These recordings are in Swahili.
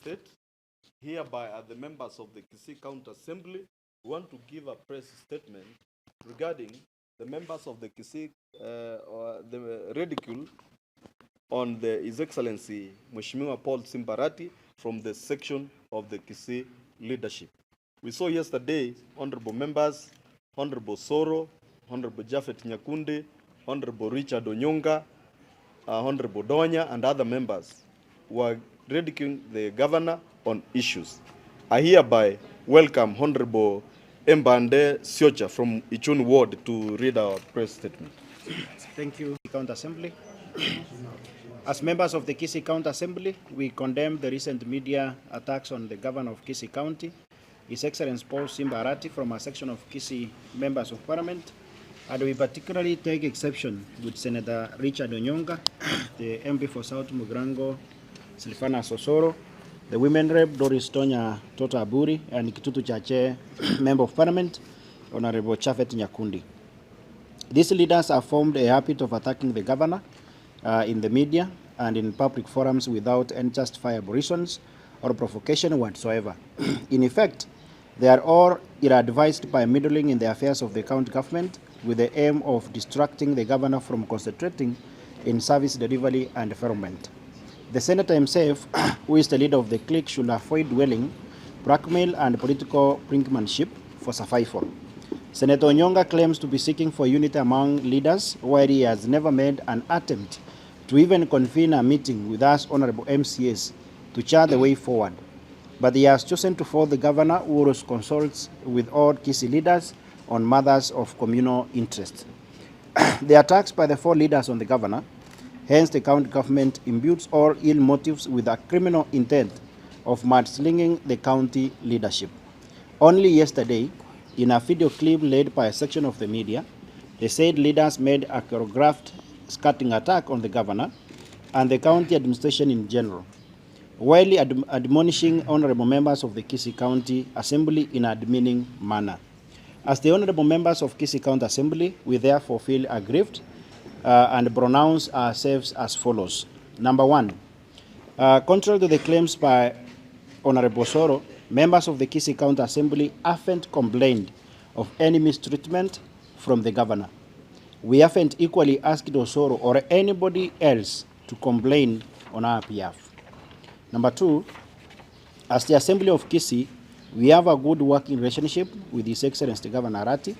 state. Hereby, are the members of the Kisii County Assembly want to give a press statement regarding the members of the Kisii, the ridicule on His Excellency Mheshimiwa Paul Simbarati from the section of the Kisii leadership. We saw yesterday honorable members, Honorable Osoro, Honorable Japhet Nyakundi, Honorable Richard Onyonka, Honorable Donya, and other members were ridiculing the governor on issues. I hereby welcome Honorable Mbande Siocha from Ichun Ward to read our press statement. Thank you, County Assembly. As members of the Kisii County Assembly, we condemn the recent media attacks on the governor of Kisii County, His Excellency Paul Simbarati, from a section of Kisii members of parliament, and we particularly take exception with Senator Richard Onyonka, the MP for South Mugrango, Silfana Osoro, the Women Rep Doris Tonya Tota Aburi, and Kitutu Chache, Member of Parliament, Honorable Japhet Nyakundi. These leaders have formed a habit of attacking the governor in the media and in public forums without any justifiable reasons or provocation whatsoever. In effect, they are all ill-advised by meddling in the affairs of the county government with the aim of distracting the governor from concentrating in service delivery and development. The senator himself, who is the leader of the clique, should avoid dwelling, blackmail, and political brinkmanship for survival. Senator Onyonka claims to be seeking for unity among leaders, while he has never made an attempt to even convene a meeting with us honorable MCAs to chart the way forward. But he has chosen to follow the governor, who always consults with all Kisii leaders on matters of communal interest. The attacks by the four leaders on the governor, hence the county government, imputes all ill motives with a criminal intent of mudslinging the county leadership. Only yesterday, in a video clip led by a section of the media, the said leaders made a choreographed scathing attack on the governor and the county administration in general, while admonishing honorable members of the Kisii County Assembly in a demeaning manner. As the honorable members of Kisii County Assembly, we therefore feel aggrieved and pronounce ourselves as follows. Number one, contrary to the claims by Honorable Osoro, members of the Kisii County Assembly haven't complained of any mistreatment from the governor. We haven't equally asked Osoro or anybody else to complain on our behalf. Number two, as the Assembly of Kisii, we have a good working relationship with His Excellency Governor Arati.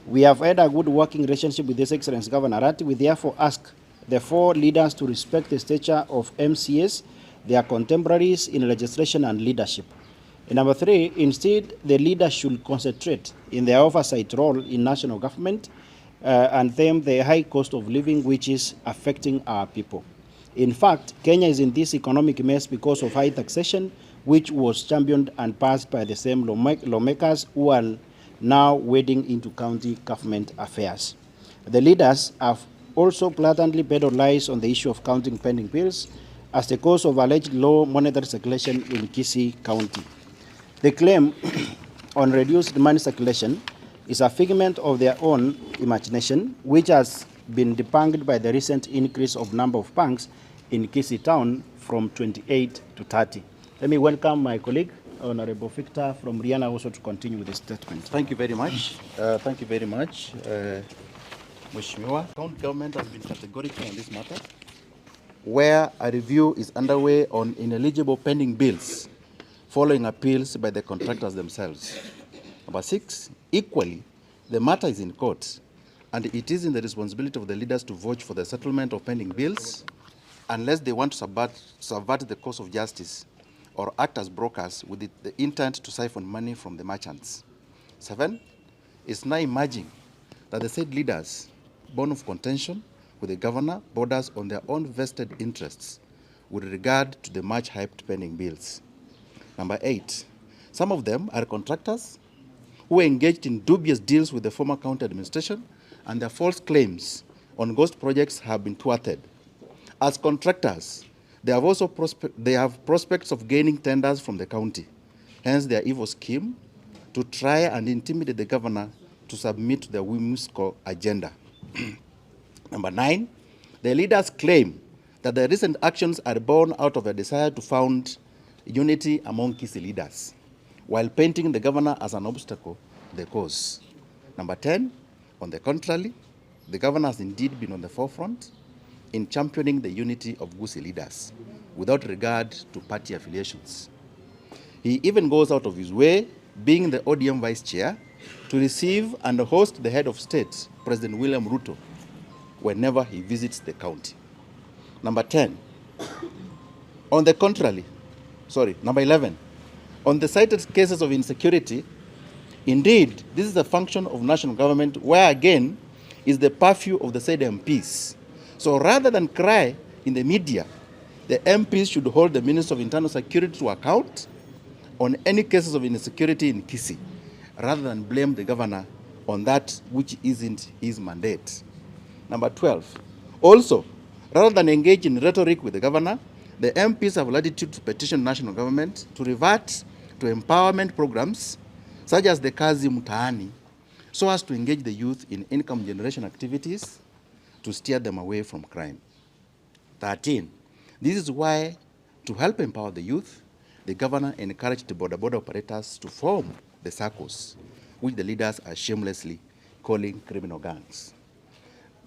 We have had a good working relationship with His Excellency Governor Arati. We therefore ask the four leaders to respect the stature of MCAs, their contemporaries in legislation and leadership. And number three, instead, the leaders should concentrate in their oversight role in national government and tame the high cost of living which is affecting our people. In fact, Kenya is in this economic mess because of high taxation, which was championed and passed by the same lawmakers who are now wading into county government affairs. The leaders have also blatantly peddled lies on the issue of counting pending bills as the cause of alleged low monetary circulation in Kisii County. The claim on reduced money circulation is a figment of their own imagination, which has been debunked by the recent increase of number of banks in Kisii town from 28 to 30. Let me welcome my colleague, Honorable Victor from Rihanna, also to continue with the statement. Thank you very much. Thank you very much, Mheshimiwa. County government has been categorical on this matter, where a review is underway on ineligible pending bills following appeals by the contractors themselves. Number six, equally, the matter is in court, and it is in the responsibility of the leaders to vouch for the settlement of pending bills unless they want to subvert the course of justice or act as brokers with the intent to siphon money from the merchants. Seven, it's now emerging that the said leaders, born of contention with the governor, borders on their own vested interests with regard to the much hyped pending bills. Number eight, some of them are contractors who engaged in dubious deals with the former county administration, and their false claims on ghost projects have been thwarted. As contractors, they have also prospects of gaining tenders from the county, hence their evil scheme to try and intimidate the governor to submit to their whimsical agenda. Number nine, the leaders claim that the recent actions are born out of a desire to found unity among Kisii leaders, while painting the governor as an obstacle to the cause. Number 10, on the contrary, the governor has indeed been on the forefront in championing the unity of Gusii leaders without regard to party affiliations. He even goes out of his way, being the ODM vice chair, to receive and host the head of state, President William Ruto, whenever he visits the county. Number 10, on the contrary, number 11, on the cited cases of insecurity, indeed, this is a function of national government where, again, is the purview of the said MPs. So rather than cry in the media, the MPs should hold the Minister of Internal Security to account on any cases of insecurity in Kisii, rather than blame the governor on that which isn't his mandate. Number 12, also, rather than engage in rhetoric with the governor, the MPs have latitude to petition national government to revert to empowerment programs such as the Kazi Mtaani, so as to engage the youth in income generation activities to steer them away from crime. 13, this is why, to help empower the youth, the governor encouraged the border operators to form the circles, which the leaders are shamelessly calling criminal gangs.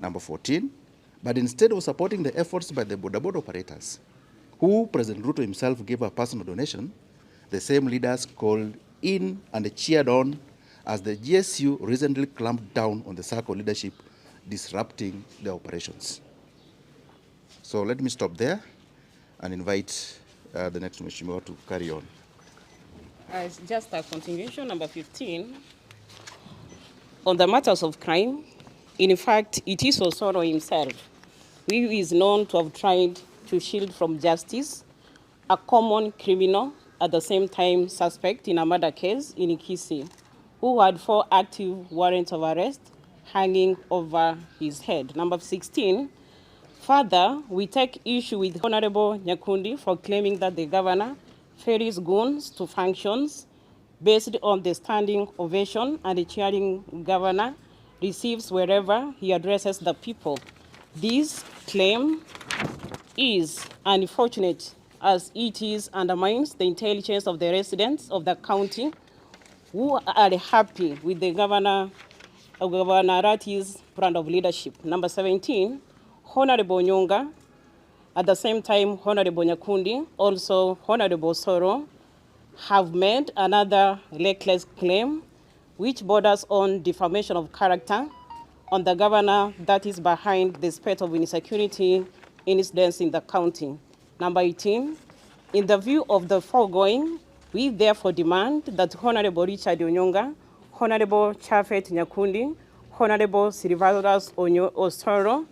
Number 14, but instead of supporting the efforts by the border operators, who President Ruto himself gave a personal donation, the same leaders called in and cheered on as the GSU recently clamped down on the circle leadership, disrupting the operations. So let me stop there and invite the next Mheshimiwa to carry on. As just a continuation, number 15, on the matters of crime, in fact, it is Osoro himself who is known to have tried to shield from justice a common criminal, at the same time suspect in a murder case in Kisii, who had 4 active warrants of arrest hanging over his head. Number 16, further, we take issue with Honorable Nyakundi for claiming that the governor ferries goons to functions based on the standing ovation and the cheering governor receives wherever he addresses the people. This claim is unfortunate as it undermines the intelligence of the residents of the county who are happy with the governor's brand of leadership. Number 17, Honorable Onyonka, at the same time Honorable Nyakundi, also Honorable Osoro, have made another reckless claim which borders on defamation of character on the governor that is behind the spate of insecurity incidents in the county. Number 18, in the view of the foregoing, we therefore demand that Honorable H.E Onyonka, Honorable Chafet Nyakundi, Honorable Silvanus Osoro,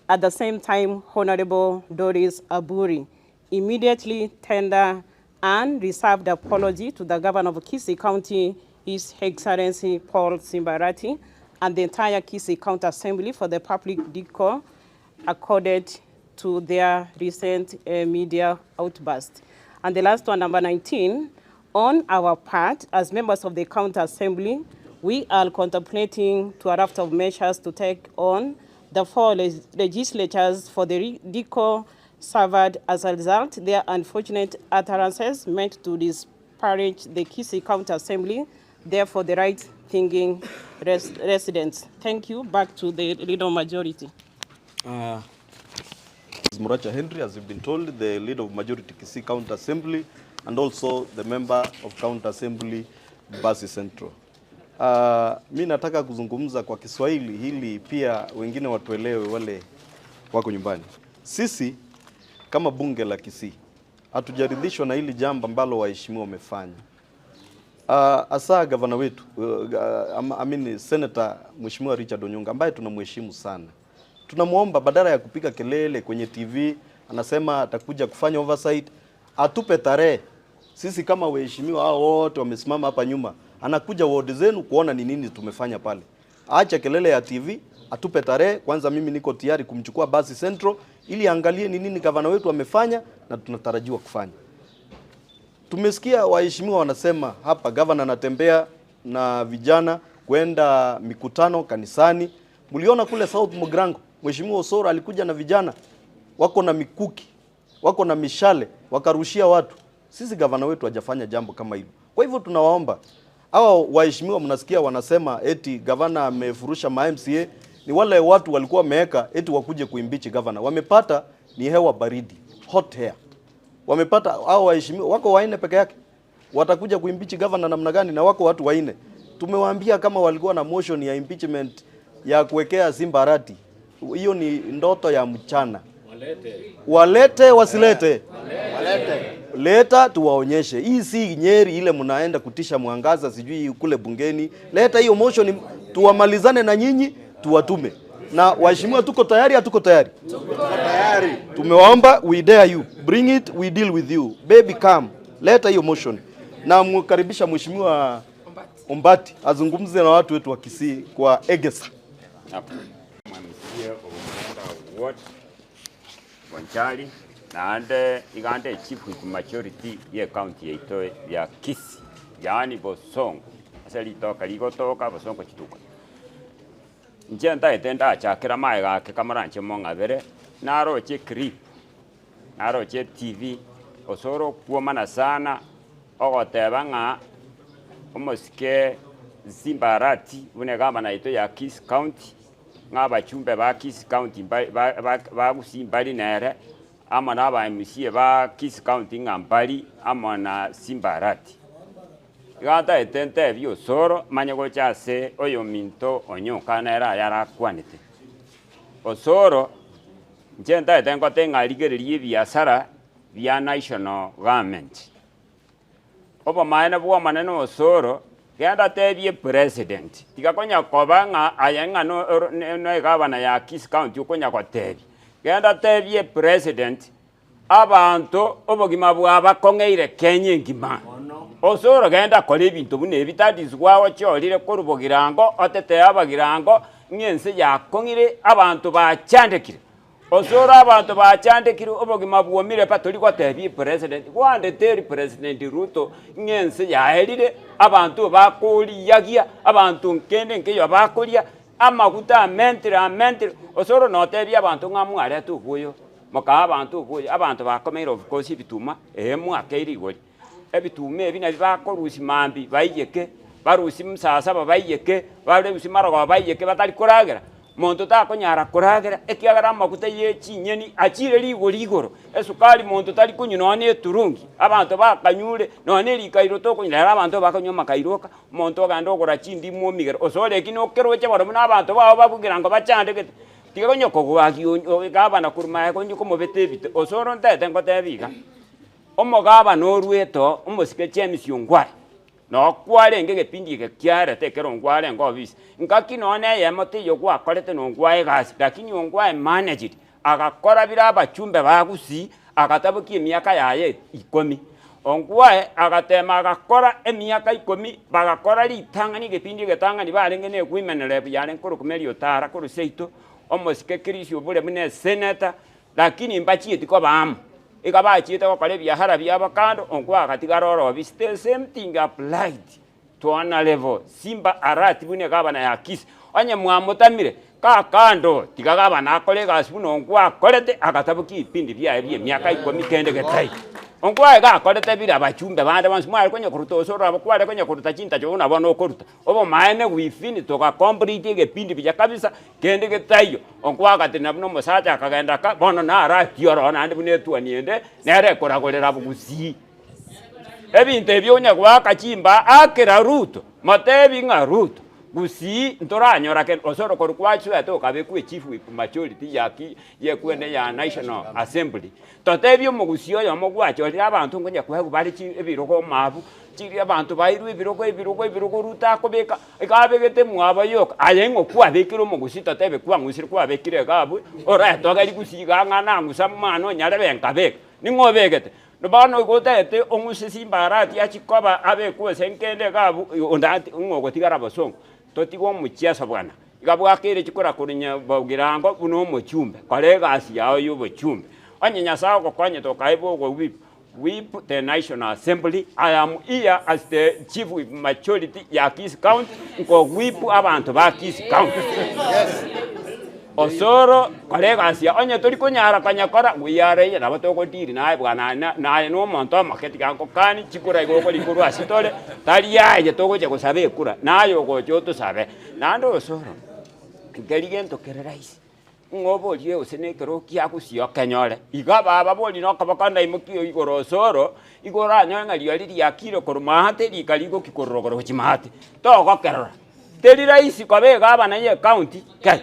at the same time Honorable Doris Aburi, immediately tender and reserved apology to the governor of Kisii County, His Excellency Paul Simbarati, and the entire Kisii County Assembly for the public decor accorded to their recent media outburst. And the last one, number 19, on our part, as members of the County Assembly, we are contemplating to a raft of measures to take on the 4 legislatures for the decor suffered as a result. Their unfortunate utterances meant to disparage the Kisii County Assembly, therefore the right-thinking residents. Thank you. Back to the leader of majority. Muracha Henry, as you've been told, the leader of majority Kisii County Assembly, and also the member of County Assembly, Basi Central. Mi nataka kuzungumza kwa Kiswahili hili pia wengine watuelewe wale wako nyumbani. Sisi kama bunge la Kisii hatujaridhishwa na hili jambo ambalo waheshimiwa wamefanya. Asa gavana wetu, Senator Mheshimiwa H.E Onyonka ambaye tunamheshimu sana. Tunamuomba badala ya kupiga kelele kwenye TV, anasema atakuja kufanya oversight, atupe tarehe. Sisi kama waheshimiwa hao wote wamesimama hapa nyuma, anakuja ward zenu kuona ni nini tumefanya pale. Acha kelele ya TV, atupe tarehe. Kwanza mimi niko tayari kumchukua Basi Central ili angalie ni nini gavana wetu amefanya na tunatarajiwa kufanya. Tumesikia waheshimiwa wanasema hapa gavana anatembea na vijana kwenda mikutano kanisani. Mliona kule South Mugrango, Mheshimiwa Osoro alikuja na vijana wako na mikuki, wako na mishale, wakarushia watu. Sisi gavana wetu hajafanya jambo kama hilo. Kwa hivyo tunawaomba hao waheshimiwa, mnasikia wanasema eti gavana amefurusha ma MCA, ni wale watu walikuwa wameweka eti wakuje kuimbichi gavana. Wamepata ni hewa baridi, hot air. Wamepata hao waheshimiwa wako waine peke yake. Watakuja kuimbichi gavana namna gani na wako watu waine? Tumewaambia kama walikuwa na motion ya impeachment ya kuwekea Simba Arati, hiyo ni ndoto ya mchana. Walete wasilete. Leta tuwaonyeshe. Hii si Nyeri ile mnaenda kutisha Mwangaza sijui kule bungeni. Leta hiyo motion tuwamalizane na nyinyi, tuwatume. Na waheshimiwa tuko tayari, hatuko tayari? Tuko tayari. Tumewaomba, we dare you. Bring it, we deal with you. Baby come. Leta hiyo motion. Na mkaribisha mheshimiwa Ombati azungumze na watu wetu wa Kisii kwa Egesa. Bonchali na ande igande chief with majority ye county yeto ya Kisii yani Bosongo asali toka ligotoka Bosongo chituka njenda etenda achakira mae gake kamaranche mongabere naroche clip naroche TV Osoro kuomana sana ogoteba nga omosike Simba Arati unegamba na ito ya Kisii County ngaba chumbe ba Kisii County ba gusimbali nere ama na ba MCA ba Kisii County ngambali ama na Simba Arati gata etente bio Osoro manyago chase oyo minto Onyonka nera yara kwanete Osoro njenda etengo tenga ligererie biasara via national government oba maana bwa maneno Osoro genda tebie president tikakonya kobanga ayenga no gavana ya Kisii County ukonya kwa tebi genda tebie president abantu obogima bwa bakongeire Kenya ngima Osoro genda kole bintu bune bitadizwawo cholire korubogirango otete abagirango nyense yakongire abantu bachandekire Osoro abantu bachandekire obogima bwomire patoli kwa tebi president wande teri president Ruto nyense yaherire abantu bakoli yagia abantu nkende nkeyo bakolia amaguta mentira Osoro notebi abantu ngamware tubuyo maka abantu buyo abantu bakomera of course bituma mwaka irigori ebitume ebina bakorusi mambi bayeke barusi msasa babayeke barusi marogo bayeke batali koragera muntu takonyara koragera ekiagara amaguta yechinyeni achire ligoro esukali muntu tali kunyinone eturungi abantu bakanyure none likairo tokunyira abantu bakanyoma kairoka muntu oganda ogora chindi mwomigero Osoro ekino keroche baro na abantu babo babugira ngo bachandeke tigakonyo kogwagio gabana kuruma konyo komobetebite Osoro ntete ngotebiga omogaba no rueto omosike chemisio ngware no kware ngege pindi kiara tekero ngware ngobisi ngaki none yemote yo kwakorete no ngwae gas lakini ngwae managed agakora bira abachumbe bagusi agatabuki miaka yaye 10 ongwae agatema agakora emiaka 10 bagakora litangani gepindi getangani barengene kwimenere byare nkuru kumelio tara kuru seito omosike kirisio bure mune senator lakini mbachiti ko bamu ikabachite ko kale biahara byabakando onkwa katigaroro bi the same thing applied to an level Simba Arati bune gabana ya Kisii anye mwamutamire ka kando tigagabana kolega asibuno onkwa kolete akatabuki ipindi bya miaka 10 kende getai onkwa ga kolete bira bachumbe bande bansi mwali kwenye kuruta Osoro abakwale kwenye kuruta chinta chona bono kuruta obo maene wifini toka complete gepindi bya kabisa kende getayo onkwa katina buno mosacha akagenda ka bono na Arati yoro na ndi bune tuwa niende nere korakolera bugusi ebinte byonya kwa kachimba akera Ruto matebi nga Ruto gusi ntoranyora ken Osoro korukwachu atoka bekwe chief with majority yaki yekwende ya National Assembly totebyo mugusio yo mogwacho ri abantu ngonya kwa bari chi ebiroko mabu chiri abantu bairu ebiroko Ruta kobeka ikabegete mwaba yoka ayengo kwa bekiro mugusi totebe kwa ngusiri kwa bekire gabu ora toga likusiga ngana ngusamano nyare benkabeka ningobegete Nobano gotete ongusi Simba Arati achikoba abekwe senkende gabu ondati ngogotigara Bosongo totigo muchiasa bwana igabwakire chikora kurinya bogirango buno muchumbe kolega asiao yubo chumbe anyenya sawo kokwanye tokaibo go whip the National Assembly. I am here as the chief with majority ya Kisii County ngo whip abantu ba Kisii County. Yes. Osoro kolega asia onye tori kunyara kanyakora wiyare na batoko diri na bwana na no monto market kanko kani chikura go likuru asitole tali yaje toko je kusabe kura nayo go joto sabe nando Osoro ngeligento kererais ngobo liye usenekero kiakusio kenyole igaba baboli no kabakanda imukio igoro Osoro igora nyanga liali yakiro kormahate likaligo kikorogoro chimahate to kerora teli rais kwabe gaba na ye county kai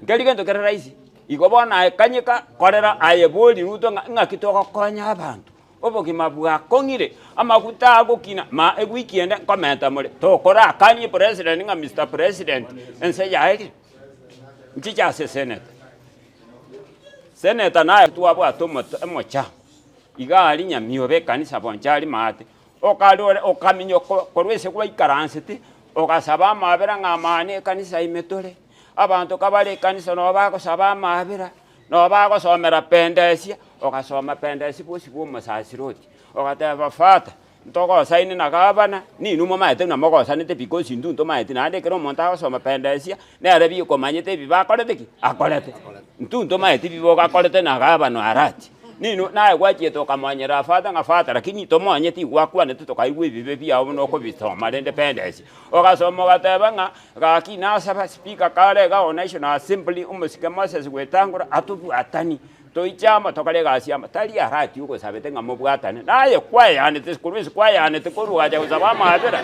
ngeligento kererais igobona kanyika korera ayeboli ruto ngakitoka konya abantu obogima bwa kongire amaguta agokina ma weekend komenta mole to kora kanye president nga Mr President ense yaeli nchicha se senator naye tuwabwa tomocha igali nyamiobe kanisa bonchali mate okalore okaminyo korwese kwa ikaransete okasaba mabera ngamane kanisa imetole abantu kabale kanisa no bako saba mabera no bako somera pendesia okasoma pendesi bosi bwo sasiroti okateva fata ntoko saini na gavana ni numo maete na moko sanete because ndu ndo maete na ande kero monta soma pendesia ne arebi ko manyete biba kolete ki akolete ndu ndo maete bibo ka kolete na gavana arati nino naye gwachieto kamanyera fata nga fata lakini to manyeti gwakwa ne to kaiwe bibe bia uno ko bitoma independence okasoma gateba nga gakina saba speaker kale ga national assembly umusike Moses gwetangura atubu atani toichama tokalega asiama tali arati uko sabete nga mobwatane naye kwayane tesikurwisi kwayane tekuruaja uzabama abera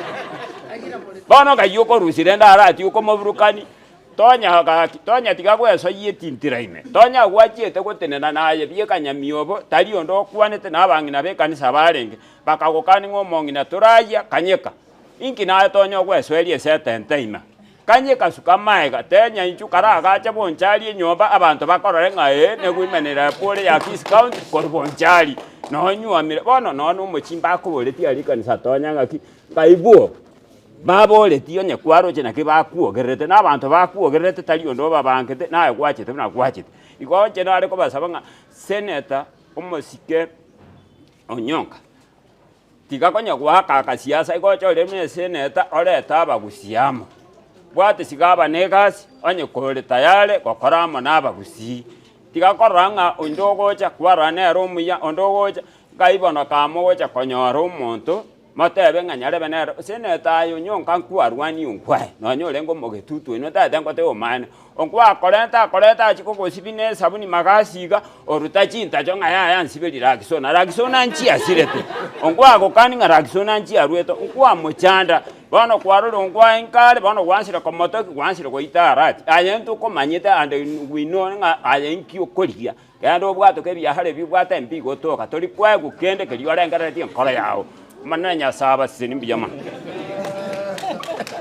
bono ga yuko rusirenda arati uko mobrukani tonya tigagweso yetintiraime tonya gwachiete gotenena naye biekanya miobo tali ondo kwanete nabangina bekanisa barenge bakagokani ngomongina turaya kanyeka inki naye tonya gweso elie setentaima kanyeka sukamaega tenya inchu karaga cha bonchali nyomba abantu bakorore ngae negwimenera pole ya Kisii County korbonchali no nyuamire bono no muchimba kuboleti ali kanisa tonya ngaki kaibuo babole tionye kwaro chena ke bakuogerete na abantu bakuogerete tali ondo babangete naye gwachete na gwachete iko chena ale ko basabanga senator umosike Onyonka tigakonya gwaka kasiasa iko chole mwe senator oleta abagusiamo bwate sigaba negasi onye kole tayale kokoramo nabagusi tigakoranga ondogocha kwarane romuya ondogocha gaibona kamogocha konyora omonto matebe nganyare benero senator Onyonka nkwarwani unkwae nonyole ngo mogetutu ino tata ngote omane onkwa koleta chiko gosibine sabuni magasiga orutachinta jonga ya nsibeli rakisona nchi asirete onkwa kokani ngarakisona nchi arweto onkwa mochanda bano kwaroro onkwa enkale bano wansira komoto wansira ko itarati ayentu ko manyete ande wino nga ayenki okoliya yando bwato ke byahale bibwata mbi gotoka toli kwa gukende ke lyora ngarati nkola yawo mananya saba sini mbiyama